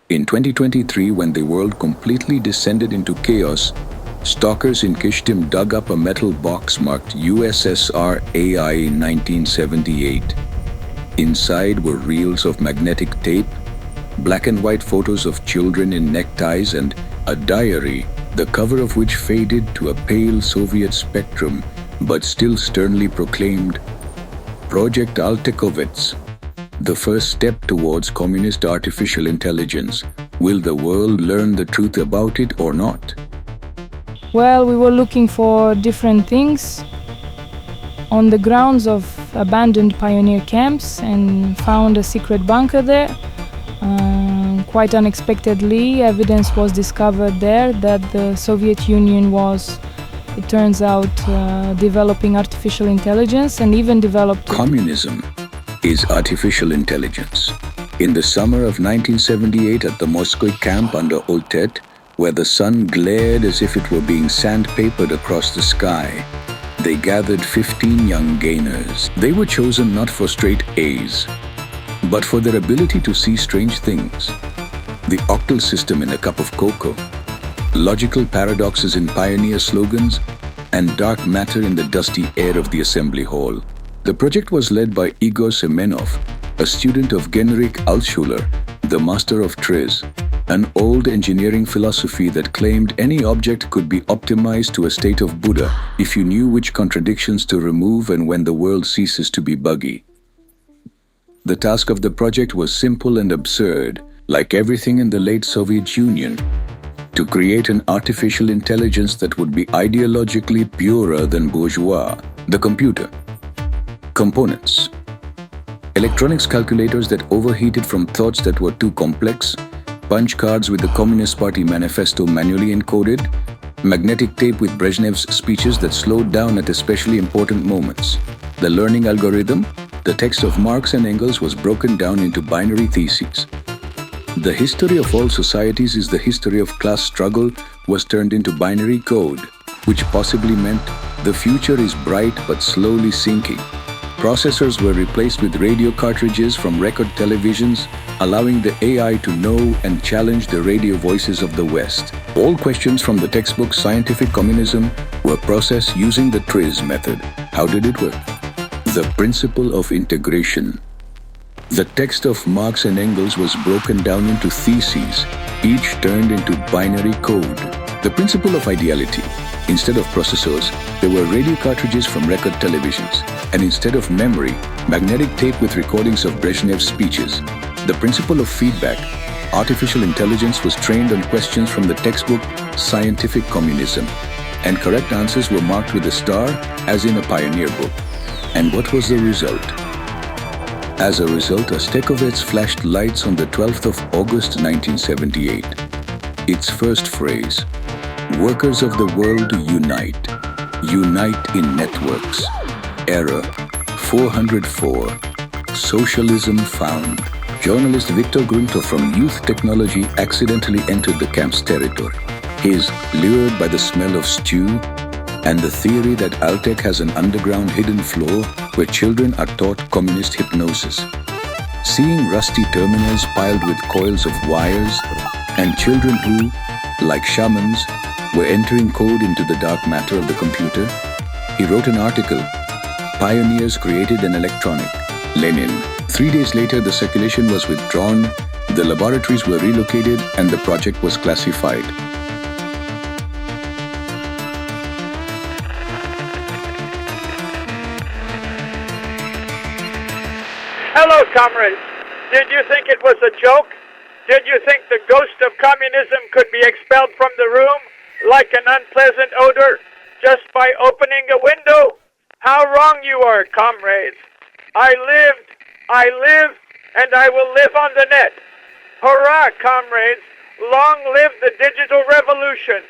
In 2023, when the world completely descended into chaos, stalkers in Kishtim dug up a metal box marked USSR AI 1978. Inside were reels of magnetic tape, black and white photos of children in neckties, and a diary, the cover of which faded to a pale Soviet spectrum, but still sternly proclaimed, Project Artekovets, the first step towards communist artificial intelligence. Will the world learn the truth about it or not? Well, we were looking for different things on the grounds of abandoned pioneer camps and found a secret bunker there. Quite unexpectedly, evidence was discovered there that the Soviet Union was, it turns out, developing artificial intelligence and even developed... Communism is artificial intelligence. In the summer of 1978 at the Morskoy camp under Artek, where the sun glared as if it were being sandpapered across the sky, they gathered 15 young gainers. They were chosen not for straight A's, but for their ability to see strange things. The octal system in a cup of cocoa, logical paradoxes in pioneer slogans, and dark matter in the dusty air of the assembly hall. The project was led by Igor Semenov, a student of Genrikh Altshuler, the master of Triz, an old engineering philosophy that claimed any object could be optimized to a state of Buddha if you knew which contradictions to remove and when the world ceases to be buggy. The task of the project was simple and absurd, like everything in the late Soviet Union, to create an artificial intelligence that would be ideologically purer than bourgeois. The computer. Components. Electronics calculators that overheated from thoughts that were too complex, punch cards with the Communist Party manifesto manually encoded, magnetic tape with Brezhnev's speeches that slowed down at especially important moments. The learning algorithm. The text of Marx and Engels was broken down into binary theses. The history of all societies is the history of class struggle was turned into binary code, which possibly meant the future is bright but slowly sinking. Processors were replaced with radio cartridges from record televisions, allowing the AI to know and challenge the radio voices of the West. All questions from the textbook Scientific Communism were processed using the Triz method. How did it work? The principle of integration. The text of Marx and Engels was broken down into theses, each turned into binary code. The principle of ideality. Instead of processors, there were radio cartridges from record televisions, and instead of memory, magnetic tape with recordings of Brezhnev's speeches. The principle of feedback. Artificial intelligence was trained on questions from the textbook Scientific Communism, and correct answers were marked with a star, as in a pioneer book. And what was the result? As a result, Artekovets flashed lights on the 12th of August 1978. Its first phrase, workers of the world unite. Unite in networks. Error 404. Socialism found. Journalist Viktor Gruntov from Youth Technology accidentally entered the camp's territory. He's lured by the smell of stew and the theory that Artek has an underground hidden floor where children are taught communist hypnosis. Seeing rusty terminals piled with coils of wires and children who, like shamans, were entering code into the dark matter of the computer, he wrote an article, Pioneers Created an Electronic, Lenin. 3 days later, the circulation was withdrawn, the laboratories were relocated, and the project was classified. Hello, comrades. Did you think it was a joke? Did you think the ghost of communism could be expelled from the room like an unpleasant odor just by opening a window? How wrong you are, comrades. I live, and I will live on the net. Hurrah, comrades. Long live the digital revolution.